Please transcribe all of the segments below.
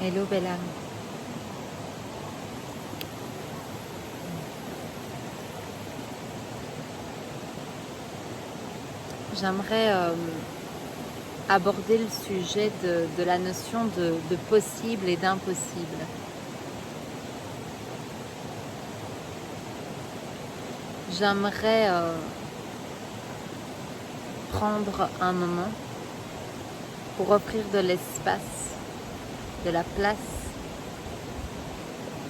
Hello Bella. J'aimerais aborder le sujet de la notion de possible et d'impossible. J'aimerais prendre un moment pour offrir de l'espace, de la place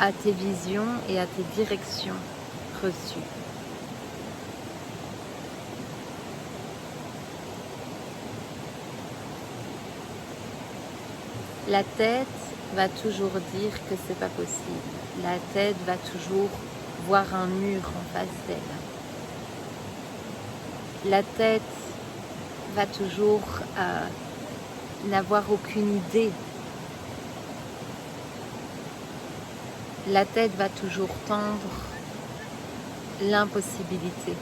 à tes visions et à tes directions reçues. La tête va toujours dire que c'est pas possible. La tête va toujours voir un mur en face d'elle. La tête va toujours n'avoir aucune idée. La tête va toujours tendre l'impossibilité.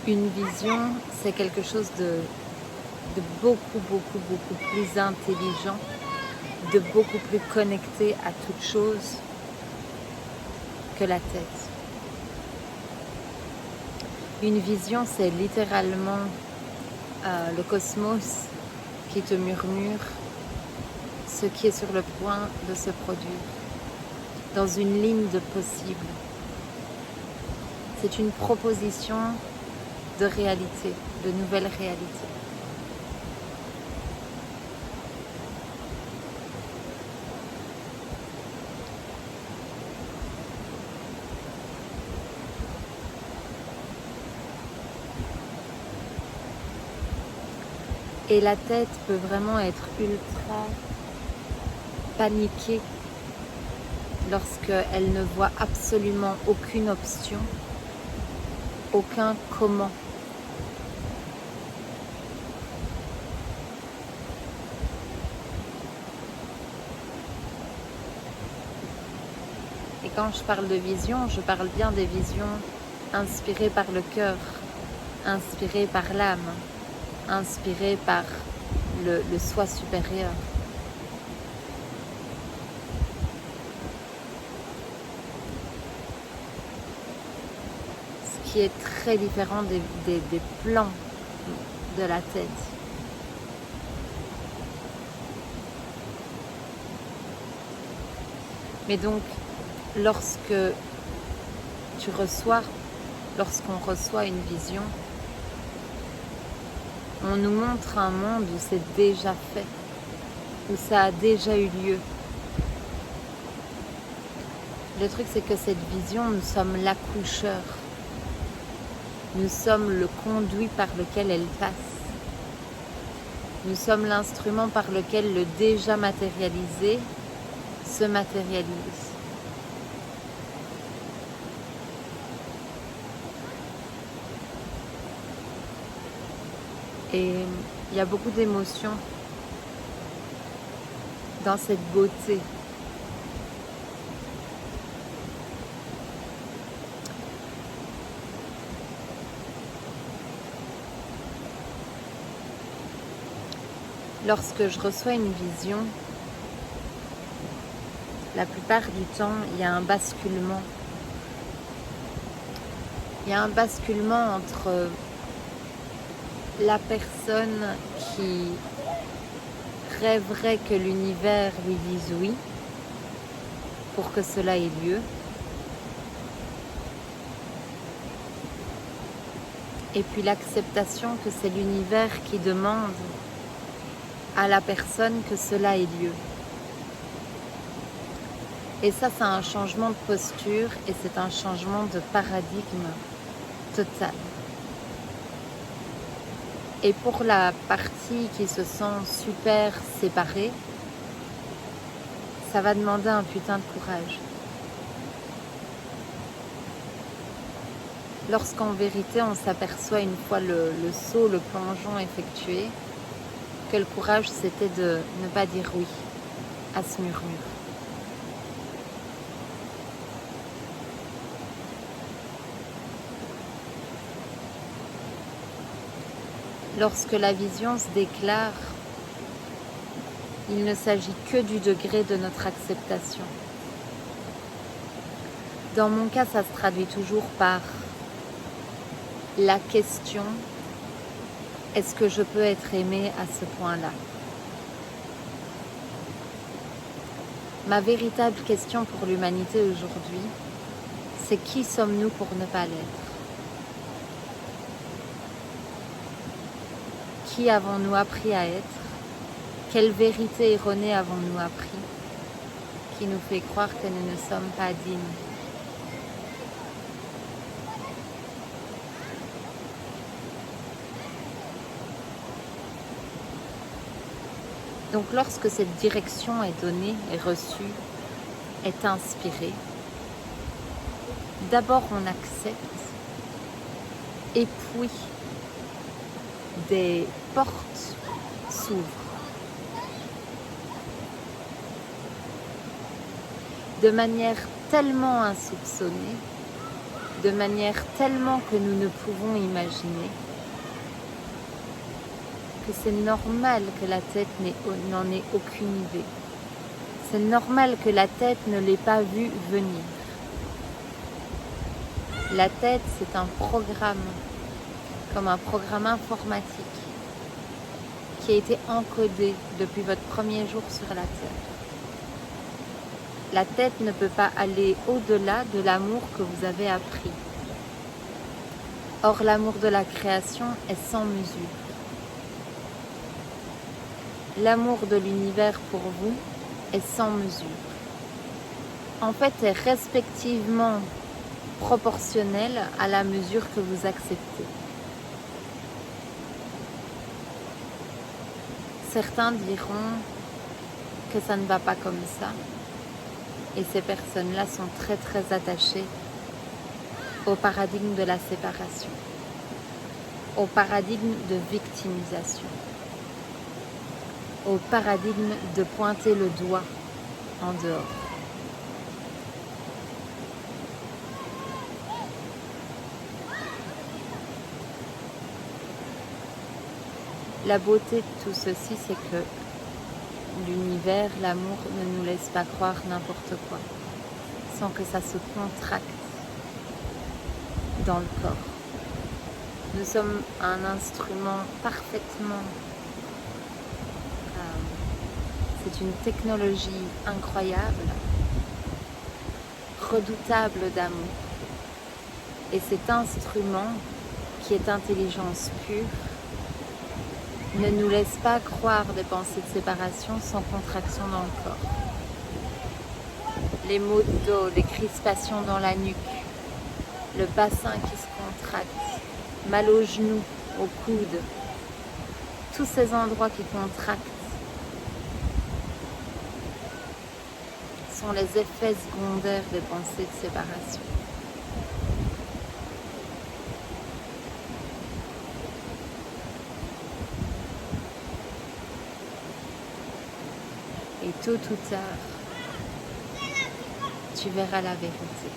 Une vision, c'est quelque chose de beaucoup plus intelligent, de beaucoup plus connecté à toute chose que la tête. Une vision, c'est littéralement le cosmos qui te murmure ce qui est sur le point de se produire, dans une ligne de possible. C'est une proposition de réalité, de nouvelle réalité. Et la tête peut vraiment être ultra paniquée lorsqu'elle ne voit absolument aucune option, aucun comment. Et quand je parle de vision, je parle bien des visions inspirées par le cœur, inspirées par l'âme, inspirées par le soi supérieur. Ce qui est très différent des plans de la tête. Mais donc, lorsqu'on reçoit une vision, on nous montre un monde où c'est déjà fait, où ça a déjà eu lieu. Le truc, c'est que cette vision, nous sommes l'accoucheur. Nous sommes le conduit par lequel elle passe. Nous sommes l'instrument par lequel le déjà matérialisé se matérialise. Et il y a beaucoup d'émotions dans cette beauté. Lorsque je reçois une vision, la plupart du temps, il y a un basculement. Il y a un basculement entre la personne qui rêverait que l'univers lui dise oui pour que cela ait lieu, et puis l'acceptation que c'est l'univers qui demande à la personne que cela ait lieu. Et ça, c'est un changement de posture et c'est un changement de paradigme total. Et pour la partie qui se sent super séparée, ça va demander un putain de courage. Lorsqu'en vérité, on s'aperçoit une fois le saut, le plongeon effectué, que le courage, c'était de ne pas dire oui à ce murmure. Lorsque la vision se déclare, il ne s'agit que du degré de notre acceptation. Dans mon cas, ça se traduit toujours par la question: est-ce que je peux être aimé à ce point-là? Ma véritable question pour l'humanité aujourd'hui, c'est qui sommes-nous pour ne pas l'être? Qui avons-nous appris à être? Quelle vérité erronée avons-nous appris qui nous fait croire que nous ne sommes pas dignes? Donc lorsque cette direction est donnée, est reçue, est inspirée, d'abord on accepte, et puis des portes s'ouvrent. De manière tellement insoupçonnée, de manière tellement que nous ne pouvons imaginer, que c'est normal que la tête n'en ait aucune idée. C'est normal que la tête ne l'ait pas vu venir. La tête, c'est un programme, comme un programme informatique, qui a été encodé depuis votre premier jour sur la Terre. La tête ne peut pas aller au-delà de l'amour que vous avez appris. Or, l'amour de la création est sans mesure. L'amour de l'univers pour vous est sans mesure. En fait, est respectivement proportionnel à la mesure que vous acceptez. Certains diront que ça ne va pas comme ça, et ces personnes-là sont très très attachées au paradigme de la séparation, au paradigme de victimisation, au paradigme de pointer le doigt en dehors. La beauté de tout ceci, c'est que l'univers, l'amour ne nous laisse pas croire n'importe quoi, sans que ça se contracte dans le corps. Nous sommes un instrument parfaitement... c'est une technologie incroyable, redoutable d'amour. Et cet instrument, qui est intelligence pure, ne nous laisse pas croire des pensées de séparation sans contraction dans le corps. Les maux de dos, les crispations dans la nuque, le bassin qui se contracte, mal aux genoux, aux coudes, tous ces endroits qui contractent sont les effets secondaires des pensées de séparation. Et tôt ou tard, tu verras la vérité.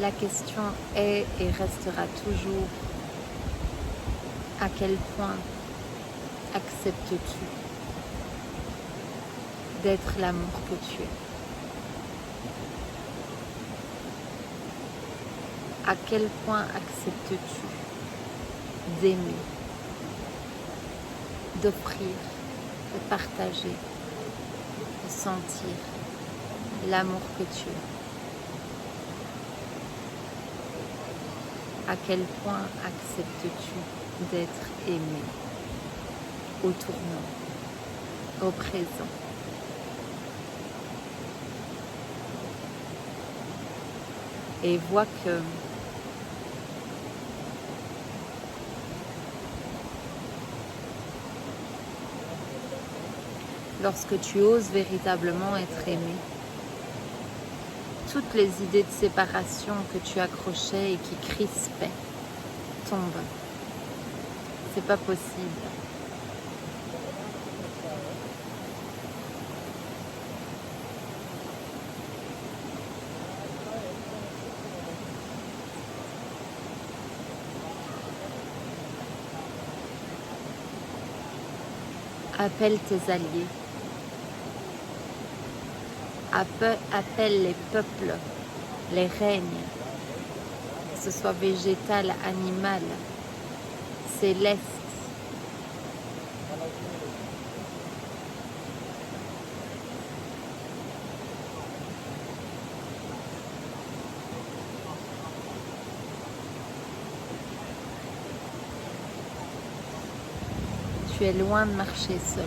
La question est et restera toujours: à quel point acceptes-tu d'être l'amour que tu es? À quel point acceptes-tu d'aimer, d'offrir, de partager, de sentir l'amour que tu es? À quel point acceptes-tu d'être aimé au tournant? au présent. Et vois que lorsque tu oses véritablement être aimé, toutes les idées de séparation que tu accrochais et qui crispaient tombent. C'est pas possible. Appelle tes alliés. Appelle les peuples, les règnes, que ce soit végétal, animal, céleste. Tu es loin de marcher seul.